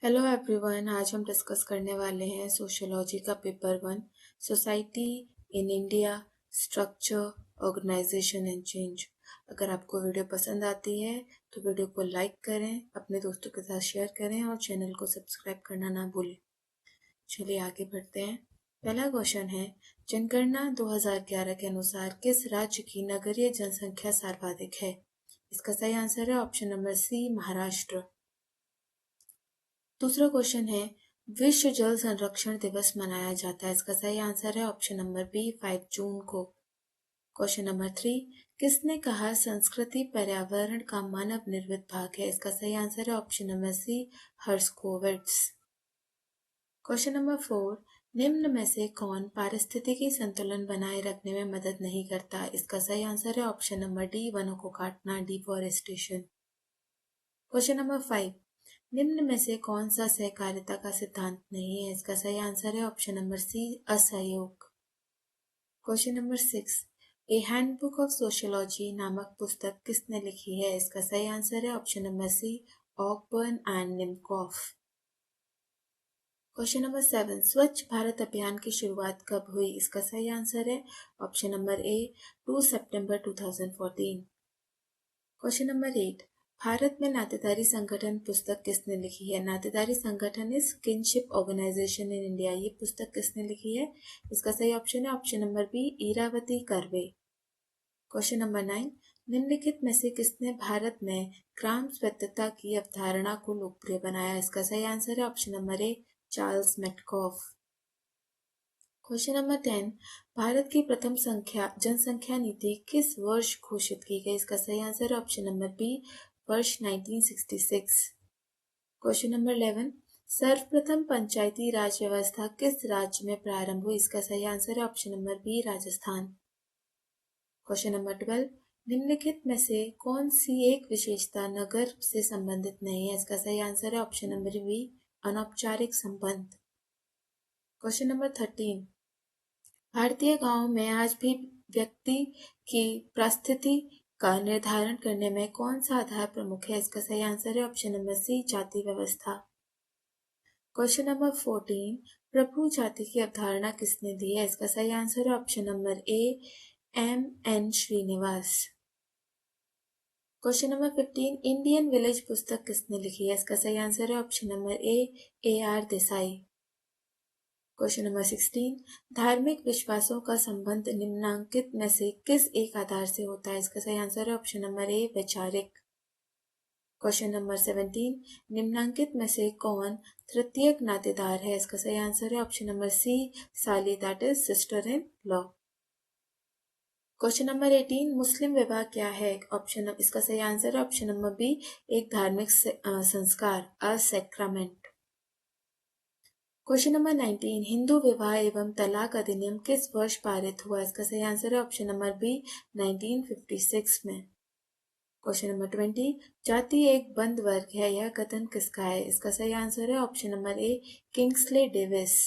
Hello everyone. आज हम discuss करने वाले हैं सोशियोलॉजी का paper 1, society in India, structure, organisation and change. अगर आपको वीडियो पसंद आती है तो वीडियो को लाइक करें, अपने दोस्तों के साथ शेयर करें और चैनल को सब्सक्राइब करना ना भूलें। चलिए आगे बढ़ते हैं। पहला क्वेश्चन है, जनगणना 2011 के अनुसार किस राज्य की नगरीय जनसंख्या सर्वाधिक है? इसका सही आंसर है ऑप्शन नंबर सी, महाराष्ट्र। दूसरा क्वेश्चन है, विश्व जल संरक्षण दिवस मनाया जाता है। इसका सही आंसर है ऑप्शन नंबर बी, 5 जून को। क्वेश्चन नंबर 3, किसने कहा संस्कृति पर्यावरण का मानव निर्मित भाग है? इसका सही आंसर है option number C, Herskovits. Question number 4, निम्न में से कौन पारिस्थितिकी संतुलन बनाए रखने में मदद नहीं करता? इसका सही आंसर है ऑप्शन नंबर डी, वनों को काटना, डिफॉरेस्टेशन। क्वेश्चन नंबर 5, निम्न में से कौन सा सहकारिता का सिद्धांत नहीं है? इसका सही आंसर है ऑप्शन नंबर सी, असहयोग। Question number 6, a handbook of sociology नामक पुस्तक किसने लिखी है? इसका सही आंसर है option number C, Ogburn and Nimkoff. Question number 7, Swachh Bharat अभियान की शुरुआत कब हुई? इसका सही आंसर है ऑप्शन नंबर ए, 2 सितंबर 2014। क्वेश्चन नंबर 8, भारत में नातेदारी संगठन पुस्तक किसने लिखी है? नातेदारी संगठन is kinship organisation in India. ये पुस्तक किसने लिखी है? इसका सही ऑप्शन है option number B, Irawati Karve. Question number 9, निम्नलिखित में से किसने भारत में ग्राम स्वायत्तता की अवधारणा को लोकप्रिय बनाया? इसका सही आंसर है ऑप्शन नंबर ए, Charles Metcalfe. Question number 10, Bharat की प्रथम जनसंख्या नीति किस वर्ष घोषित की गई? इसका सही आंसर है ऑप्शन नंबर बी, वर्ष 1966। क्वेश्चन नंबर 11, सर्वप्रथम पंचायती राज व्यवस्था किस राज्य में प्रारंभ हुई? इसका सही आंसर है option number B, Rajasthan. Question number 12, निम्नलिखित में से कौन सी एक विशेषता नगर से संबंधित नहीं है? इसका सही आंसर है ऑप्शन नंबर बी, अनौपचारिक संबंध। क्वेश्चन नंबर 13, भारतीय गांवों में आज भी व्यक्ति की परिस्थिति का निर्धारण करने में कौन सा आधार प्रमुख है? इसका सही आंसर है ऑप्शन नंबर सी, जाति व्यवस्था। क्वेश्चन नंबर 14, प्रभु जाति की अवधारणा किसने दी है? इसका सही आंसर है option number A, M.N. Srinivas. Question number 15, Indian village पुस्तक किसने लिखी है? इसका सही आंसर है option number A, A.R. Desai. Question number 16, धार्मिक विश्वासों का संबंध निम्नांकित में से किस एक आधार से होता है? इसका सही आंसर है ऑप्शन नंबर ए, वैचारिक। क्वेश्चन नंबर 17, निम्नांकित में से कौन तृतीयक नातेदार है? इसका सही आंसर है ऑप्शन नंबर सी, साली, that is sister in law. Question number 18, मुस्लिम विवाह क्या है? इसका सही आंसर है ऑप्शन नंबर बी, एक धार्मिक संस्कार, अ सैक्रामेंट। क्वेश्चन नंबर 19, हिंदू विवाह एवं तलाक अधिनियम किस वर्ष पारित हुआ? इसका सही आंसर है ऑप्शन नंबर बी, 1956 में। क्वेश्चन नंबर 20, जाति एक बंद वर्ग है, यह कथन किसका है? इसका सही आंसर है ऑप्शन नंबर ए, Kingsley Davis.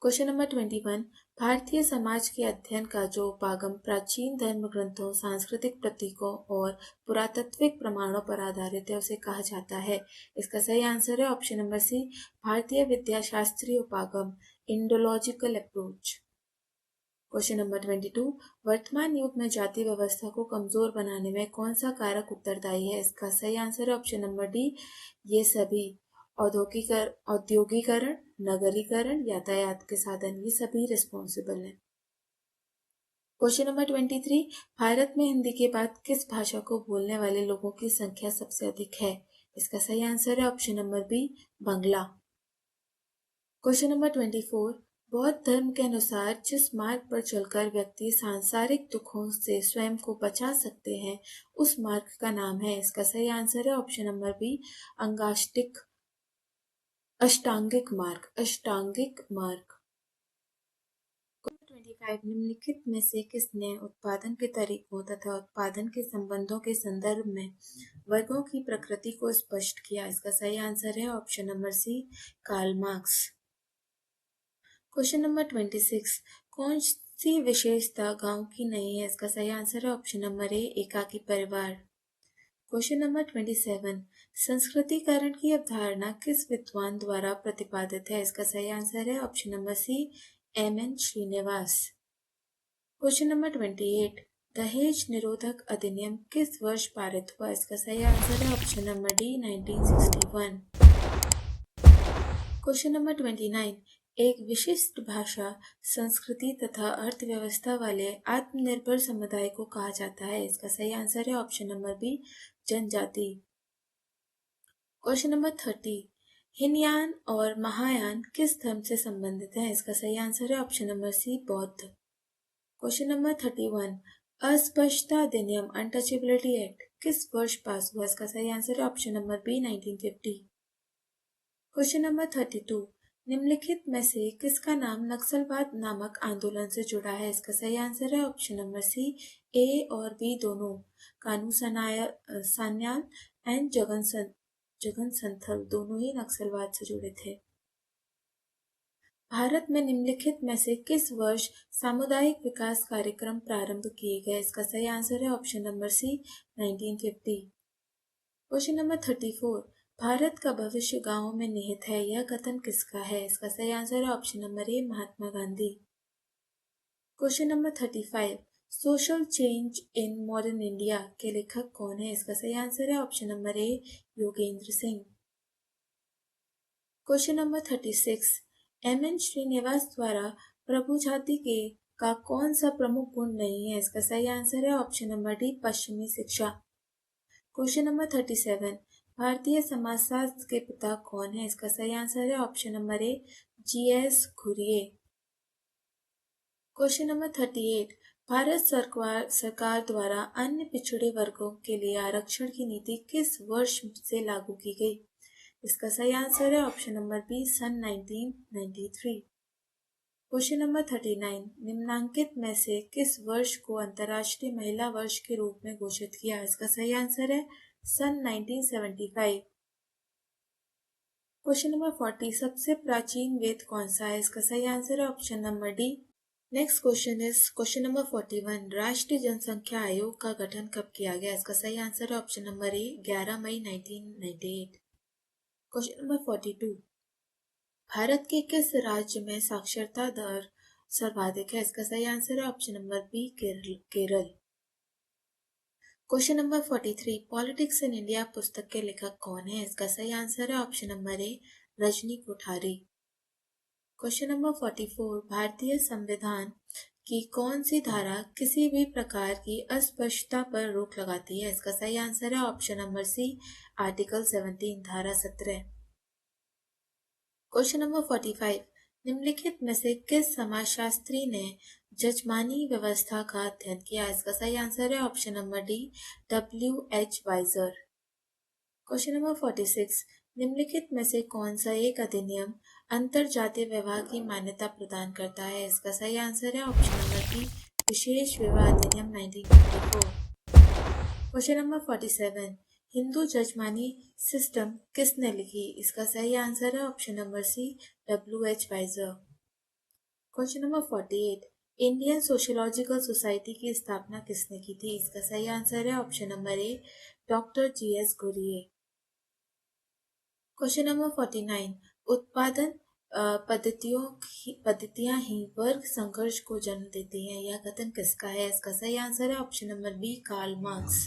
Question number 21, Bharatiya Samaj के अध्ययन का जो उपागम प्राचीन धर्म ग्रंथों, सांस्कृतिक प्रतीकों और पुरातात्विक प्रमाणों पर आधारित है, उसे कहा जाता है। इसका सही आंसर है ऑप्शन नंबर सी, भारतीय विद्याशास्त्रीय उपागम, इंडोलॉजिकल अप्रोच। क्वेश्चन नंबर 22, वर्तमान युग में जाति व्यवस्था को कमजोर बनाने में कौन सा कारक उत्तरदायी है? इसका सही आंसर है ऑप्शन नंबर डी, ये सभी, औद्योगिकरण, नगरीकरण, यातायात के साधन, ये सभी रिस्पॉन्सिबल हैं। क्वेश्चन नंबर 23, भारत में हिंदी के बाद किस भाषा को बोलने वाले लोगों की संख्या सबसे अधिक है? इसका सही आंसर है ऑप्शन नंबर बी, बंगला। क्वेश्चन नंबर 24, बौद्ध धर्म के अनुसार जिस मार्ग पर चलकर व्यक्ति सांसारिक दुखों से स्वयं को बचा सकते हैं, उस मार्ग का नाम है? इसका सही आंसर है ऑप्शन नंबर बी, अष्टांगिक मार्ग। 25, निम्नलिखित में से किसने उत्पादन के तरीकों तथा उत्पादन के संबंधों के संदर्भ में वर्गों की प्रकृति को स्पष्ट किया? इसका सही आंसर है option number C, Karl Marx. Question number 26, कौन सी विशेषता गांव की नहीं है? इसका सही आंसर है ऑप्शन नंबर ए, एकाकी परिवार। क्वेश्चन नंबर 27, संस्कृतिकरण की अवधारणा किस विद्वान द्वारा प्रतिपादित है? इसका सही आंसर है option number C, M N. Srinivas. Question number 28, दहेज निरोधक अधिनियम किस वर्ष पारित हुआ? इसका सही आंसर है option number D, 1961। Question number 29, एक विशिष्ट भाषा, संस्कृति तथा अर्थव्यवस्था वाले आत्मनिर्भर समुदाय को कहा जाता है। इसका सही आंसर है ऑप्शन नंबर बी, जनजाति। क्वेश्चन नंबर 30, हिनयान और महायान किस धर्म से संबंधित हैं? इसका सही आंसर है ऑप्शन नंबर सी, बौद्ध। क्वेश्चन नंबर 31, अस्पृश्यता अधिनियम अनटचेबिलिटी एक्ट किस वर्ष पास हुआ? इसका सही आंसर है option number B, 1950। Question number 32, निम्नलिखित में से किसका नाम नक्सलवाद नामक आंदोलन से जुड़ा है? इसका सही आंसर है ऑप्शन नंबर सी, ए और बी दोनों। कानू सान्याल एंड जगन संथल दोनों ही नक्सलवाद से जुड़े थे। भारत में निम्नलिखित में से किस वर्ष सामुदायिक विकास कार्यक्रम प्रारंभ किए गए? इसका सही आंसर है option number C, 1950। Question number 34, Bharat का भविष्य गांवों में निहित है, यह कथन किसका है? इसका सही आंसर है option number A, Mahatma Gandhi. Question number 35, social change in modern India के लेखक कौन है? इसका सही आंसर है option number A, Yogendra Singh. Question number 36, M N. Srinivas द्वारा प्रभु जाति के का कौन सा प्रमुख गुण नहीं है? इसका सही आंसर है ऑप्शन नंबर डी, पश्चिमी शिक्षा। क्वेश्चन नंबर 37, भारतीय समाजशास्त्र के पिता कौन है? इसका सही आंसर है ऑप्शन नंबर ए, GS. Ghurye. Question number 38, Bharat सरकार द्वारा अन्य पिछड़े वर्गों के लिए आरक्षण की नीति किस वर्ष से लागू की गई? इसका सही आंसर है ऑप्शन नंबर बी, सन 1993। क्वेश्चन नंबर 39, निम्नांकित में से किस वर्ष को अंतर्राष्ट्रीय महिला वर्ष के रूप में घोषित किया? इसका सही आंसर है सन 1975। क्वेश्चन नंबर 40, सबसे प्राचीन वेद कौन सा है? इसका सही आंसर है option number D. Next question is question number 41, राष्ट्रीय जनसंख्या आयोग का गठन कब किया गया? इसका सही आंसर है ऑप्शन नंबर ए, 11 मई 1998। क्वेश्चन नंबर 42, भारत के किस राज्य में साक्षरता दर सर्वाधिक है? इसका सही आंसर है option number B, Kerala. Question number 43, politics in India पुस्तक के लेखक कौन है? इसका सही आंसर है option number A, Rajni Kothari. Question number 44, भारतीय संविधान की कौन सी धारा किसी भी प्रकार की अस्पृश्यता पर रोक लगाती है? इसका सही आंसर है ऑप्शन नंबर सी, आर्टिकल 17, धारा 17। क्वेश्चन नंबर 45, निम्नलिखित में से किस समाजशास्त्री ने जजमानी व्यवस्था का अध्ययन किया? इसका सही आंसर है option number D, W.H. Wiser. Question number 46, निम्नलिखित में से कौन सा एक अधिनियम अंतरजातीय विवाह की मान्यता प्रदान करता है? इसका सही आंसर है ऑप्शन नंबर बी, विशेष विवाह अधिनियम 1954। Question number 47, Hindu jajmani system किसने लिखी? इसका सही आंसर है option number C, W.H. Wiser. Question number 48, Indian Sociological Society की स्थापना किसने की थी? इसका सही आंसर है ऑप्शन नंबर ए, डॉक्टर जी.एस. घुरिये। क्वेश्चन नंबर 49, उत्पादन पद्धतियां ही वर्ग संघर्ष को जन्म देती हैं, यह कथन किसका है? इसका सही आंसर है option number B, Karl Marx.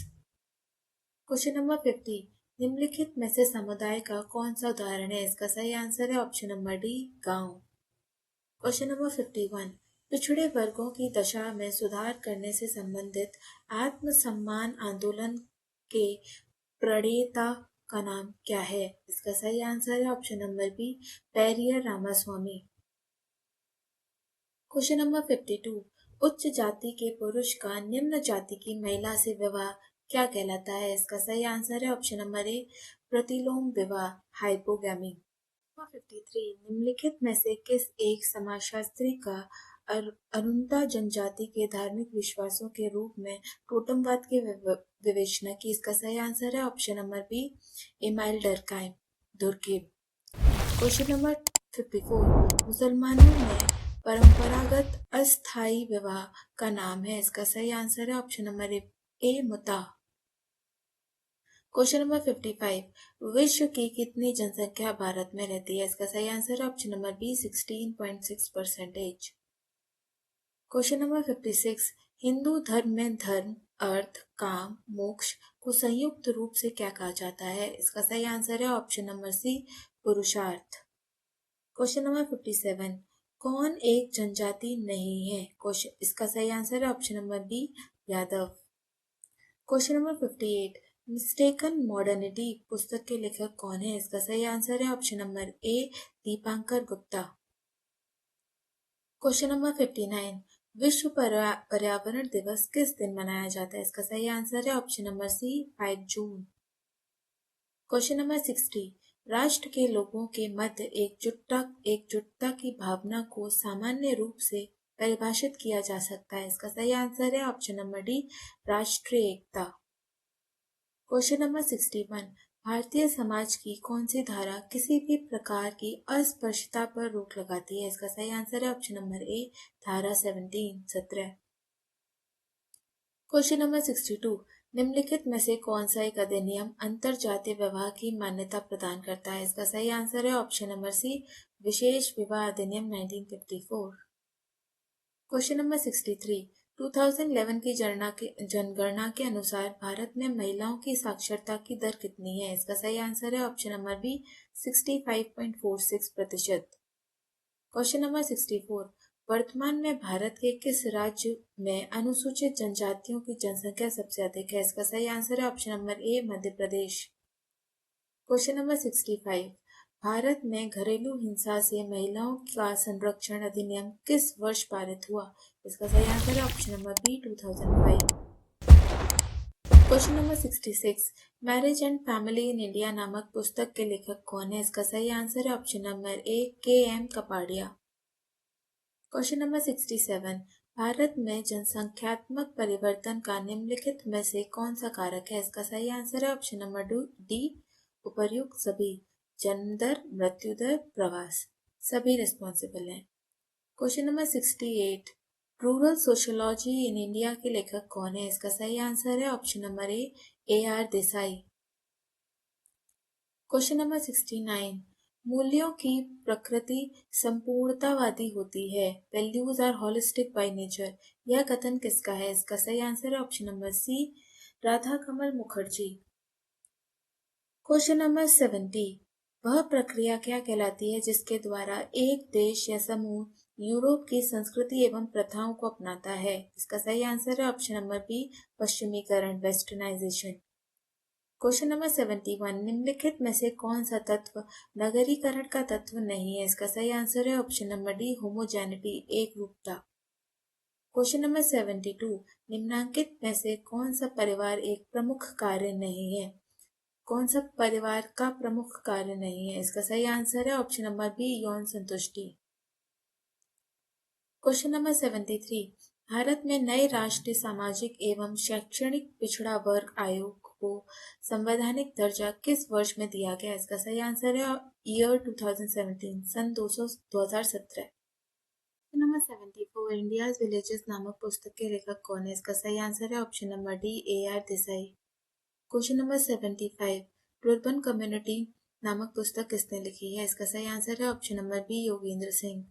Question number 50, निम्नलिखित में से समुदाय का कौन सा उदाहरण है? इसका सही आंसर है ऑप्शन नंबर डी, गांव। क्वेश्चन नंबर 51, पिछड़े वर्गों की दशा में सुधार करने से संबंधित आत्मसम्मान आंदोलन के प्रणेता का नाम क्या है? इसका सही आंसर है option number B, Periyar Ramaswamy. Question number 52, उच्च जाति के पुरुष का निम्न जाति की महिला से विवाह क्या कहलाता है? इसका सही आंसर है ऑप्शन नंबर ए, प्रतिलोम विवाह, हाइपोगैमी। 53, निम्नलिखित में से किस एक समाजशास्त्री का अरुंधा जनजाति के धार्मिक विश्वासों के रूप में टोटमवाद की विवेचना की? इसका सही आंसर है option number B, Emile Durkheim. Question number 54, मुसलमानों में परंपरागत अस्थायी विवाह का नाम है? इसका सही आंसर है ऑप्शन नंबर ए, मुता। क्वेश्चन नंबर 55, विश्व की कितनी जनसंख्या भारत में रहती है? इसका सही आंसर है option number B 16.6%। Question number 56, Hindu धर्म में धर्म, अर्थ, काम, मोक्ष को संयुक्त रूप से क्या कहा जाता है? इसका सही आंसर है ऑप्शन नंबर सी पुरुषार्थ। क्वेश्चन नंबर 57, कौन एक जनजाति नहीं है? क्वेश्चन इसका सही आंसर है option number B Yadav. Question number 58, Mistaken Modernity पुस्तक के लेखक कौन है? इसका सही आंसर है option number A Dipankar Gupta. Question number 59, विश्व पर्यावरण दिवस किस दिन मनाया जाता है? इसका सही आंसर है ऑप्शन नंबर सी 5 जून। क्वेश्चन नंबर 60, राष्ट्र के लोगों के मध्य एकजुटता की भावना को सामान्य रूप से परिभाषित किया जा सकता है। इसका सही आंसर है ऑप्शन नंबर डी राष्ट्रीय एकता। क्वेश्चन नंबर 61, भारतीय समाज की कौन सी धारा किसी भी प्रकार की अस्पृश्यता पर रोक लगाती है? इसका सही आंसर है ऑप्शन नंबर ए धारा 17। क्वेश्चन नंबर 62, निम्नलिखित में से कौन सा एक अधिनियम अंतर जातीय विवाह की मान्यता प्रदान करता है? इसका सही आंसर है ऑप्शन नंबर सी विशेष विवाह अधिनियम 1954। क्वेश्चन नंबर 63, 2011 की जनगणना के अनुसार भारत में महिलाओं की साक्षरता की दर कितनी है? इसका सही आंसर है option number B 65.46%। Question number 64, वर्तमान में भारत के किस राज्य में अनुसूचित जनजातियों की जनसंख्या सबसे अधिक है? इसका सही आंसर है ऑप्शन नंबर ए मध्य प्रदेश। क्वेश्चन नंबर 65, भारत में घरेलू हिंसा से महिलाओं का संरक्षण अधिनियम किस वर्ष पारित हुआ? इसका सही आंसर है option number B 2005। Question number 66, marriage and family in India नामक पुस्तक के लेखक कौन है? इसका सही आंसर है ऑप्शन नंबर ए KM. Kapadia. Question number 67, Bharat में जनसंख्यात्मक परिवर्तन का निम्नलिखित में से कौन सा कारक है? इसका सही आंसर है ऑप्शन नंबर डी उपर्युक्त सभी, जन्म दर, मृत्यु दर, प्रवास सभी रिस्पॉन्सिबल हैं। Question number 68, rural sociology in India के लेखक कौन है? इसका सही आंसर है option number A R Desai. Question number 69, मूल्यों की प्रकृति संपूर्णतावादी होती है, values are holistic by nature, यह कथन किसका है? इसका सही आंसर है option number C Radha Kamal Mukherjee. Question number 70, वह प्रक्रिया क्या कहलाती है जिसके द्वारा एक देश या समूह यूरोप की संस्कृति एवं प्रथाओं को अपनाता है? इसका सही आंसर है ऑप्शन नंबर बी पश्चिमीकरण वेस्टर्नाइजेशन। क्वेश्चन नंबर 71, निम्नलिखित में से कौन सा तत्व नगरीकरण का तत्व नहीं है? इसका सही आंसर है ऑप्शन नंबर डी होमोजेनिटी एक रूपता। क्वेश्चन नंबर 72, निम्नांकित में से कौन सा परिवार एक प्रमुख कार्य नहीं है? कौन सा परिवार का प्रमुख कार्य नहीं है? इसका सही आंसर है ऑप्शन नंबर बी यौन संतुष्टि। क्वेश्चन नंबर 73, भारत में नए राष्ट्रीय सामाजिक एवं शैक्षणिक पिछड़ा वर्ग आयोग को संवैधानिक दर्जा किस वर्ष में दिया गया? इसका सही आंसर है ईयर 2017 सन 2017। नंबर 74, इंडियाज विलेजेस नामक पुस्तक के लेखक कौन है? इसका सही आंसर है option number D A R Desai. Question number 75, Rurban community नामक पुस्तक किसने लिखी है? इसका सही आंसर है option number B Yogendra Singh.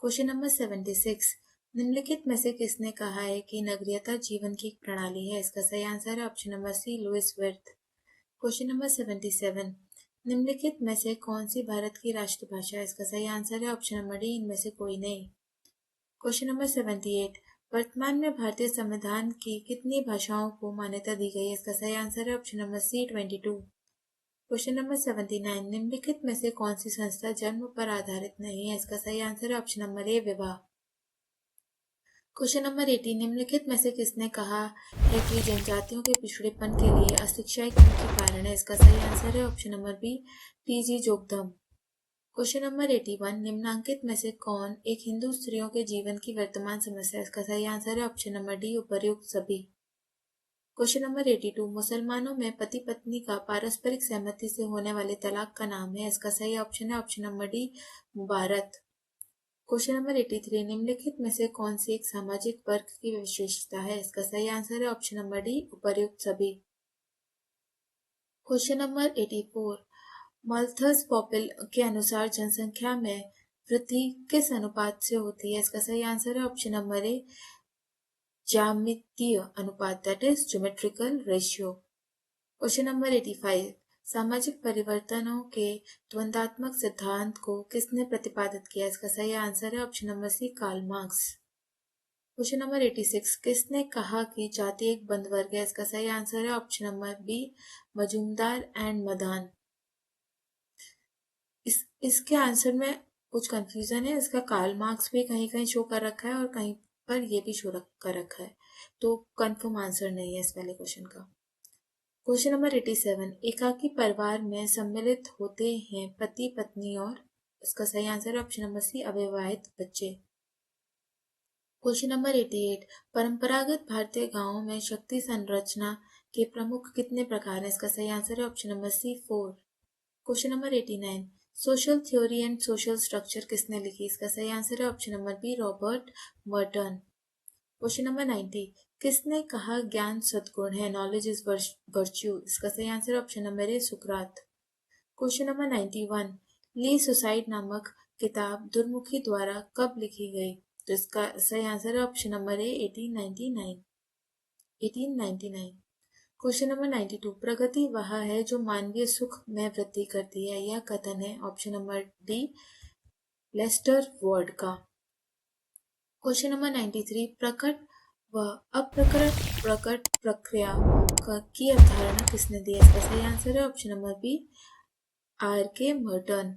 Question number 76, निम्नलिखित में से किसने कहा है कि नगरीयता जीवन की एक प्रणाली है? इसका सही आंसर है option number C Louis Wirth. Question number 77, निम्नलिखित में से कौन सी भारत की राष्ट्रभाषा है? इसका सही आंसर है ऑप्शन नंबर डी इनमें से कोई नहीं। क्वेश्चन नंबर 78, वर्तमान में भारतीय संविधान की कितनी भाषाओं को मान्यता दी गई है? इसका सही आंसर है option number C 22। Question number 79, निम्नलिखित में से कौन सी संस्था जन्म पर आधारित नहीं है? इसका सही आंसर है ऑप्शन नंबर ए विवाह। क्वेश्चन नंबर 80, निम्नलिखित में से किसने कहा है कि जनजातियों के पिछड़ेपन के लिए अशिक्षा एक मुख्य कारण है? इसका सही आंसर है ऑप्शन नंबर बी टी.जी. जोगदम। क्वेश्चन नंबर 81, निम्नांकित में से कौन एक हिंदू स्त्रियों के जीवन की वर्तमान समस्या है? इसका सही आंसर है ऑप्शन नंबर डी उपर्युक्त सभी। क्वेश्चन नंबर 82, मुसलमानों में पति पत्नी का पारस्परिक सहमति से होने वाले तलाक का नाम है? इसका सही ऑप्शन है ऑप्शन नंबर डी मुबारत। क्वेश्चन नंबर 83, निम्नलिखित में से कौन सी एक सामाजिक वर्ग की विशेषता है? इसका सही आंसर है ऑप्शन नंबर डी उपर्युक्त सभी। क्वेश्चन नंबर 84, माल्थस पॉपिल के अनुसार जनसंख्या में वृद्धि किस अनुपात से होती है? इसका सही आंसर है ऑप्शन नंबर ए, ज्यामितीय अनुपात, that is geometrical ratio. Question number 85, सामाजिक परिवर्तनों के द्वंद्वात्मक सिद्धांत को किसने प्रतिपादित किया? इसका सही आंसर है option number C, Karl Marx. Question number 86, किसने कहा कि जाति एक बंद वर्ग है? इसका सही आंसर है option number B, Majumdar and Madan. इसके आंसर में कुछ कंफ्यूजन है। इसका कार्ल मार्क्स भी कहीं कहीं शो कर रखा है और कहीं पर ये भी शो कर रखा है, तो कंफर्म आंसर नहीं है इस वाले क्वेश्चन का। क्वेश्चन नंबर 87, एकाकी परिवार में सम्मिलित होते हैं पति पत्नी और, इसका सही आंसर है ऑप्शन नंबर सी, अविवाहित बच्चे। क्वेश्चन नंबर 88, परंपरागत भारतीय गांवों में शक्ति संरचना के प्रमुख कितने प्रकार हैं? इसका सही आंसर है option number C, 4। Question number 89, social theory and social structure किसने लिखी? इसका सही आंसर है option number B, Robert Merton. Question number 90, किसने कहा ज्ञान सद्गुण है, नॉलेज इज वर्च्यू? इसका सही आंसर है ऑप्शन नंबर ए, सुकरात। क्वेश्चन नंबर 91, ली सुसाइड नामक किताब दुर्मुखी द्वारा कब लिखी गई? तो इसका सही आंसर है ऑप्शन नंबर ए, 1899। क्वेश्चन नंबर 92, प्रगति वह है जो मानवीय सुख में वृद्धि करती है, यह कथन है option number D, Lester Ward का। क्वेश्चन नंबर 93, प्रकट व प्रकट प्रक्रिया की अवधारणा किसने दी है? इसका सही आंसर है option number B, R K Merton.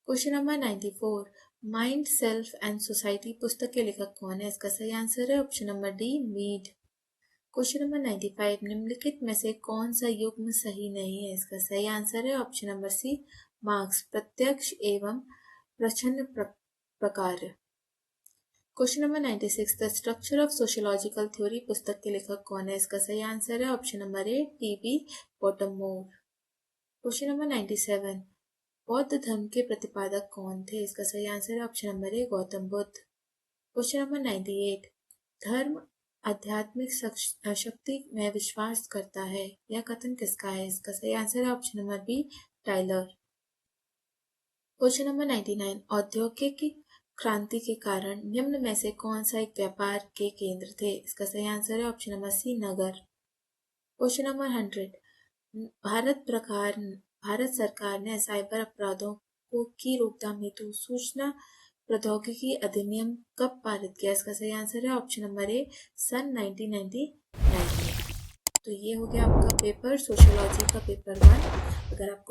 Question number 94, mind self and society पुस्तक के लेखक कौन है? इसका सही आंसर है option number D, Mead. Question number 95, निम्नलिखित में से कौन सा युग्म सही नहीं है? इसका सही आंसर है ऑप्शन नंबर सी, मार्क्स, प्रत्यक्ष एवं प्रच्छन्न प्रकार्य। Question number 96, the structure of sociological theory पुस्तक के लेखक कौन है? इसका सही आंसर है option number A, T B. Bottomore. Question number 97, बौद्ध धर्म के प्रतिपादक कौन थे? इसका सही आंसर है ऑप्शन नंबर ए, गौतम बुद्ध। क्वेश्चन नंबर 98, धर्म आध्यात्मिक शक्ति में विश्वास करता है, यह कथन किसका है? इसका सही आंसर है option number B, Tylor. Question number 99, औद्योगिक क्रांति के कारण निम्न में से कौन सा एक व्यापार के केंद्र थे? इसका सही आंसर है ऑप्शन नंबर सी, नगर। क्वेश्चन नंबर 100, भारत सरकार ने साइबर अपराधों की रोकथाम हेतु सूचना प्रौद्योगिकी अधिनियम कब पारित किया? इसका सही आंसर है ऑप्शन नंबर ए, सन 1999 में। तो ये हो गया आपका पेपर, सोशियोलॉजी का पेपर 1। अगर आपको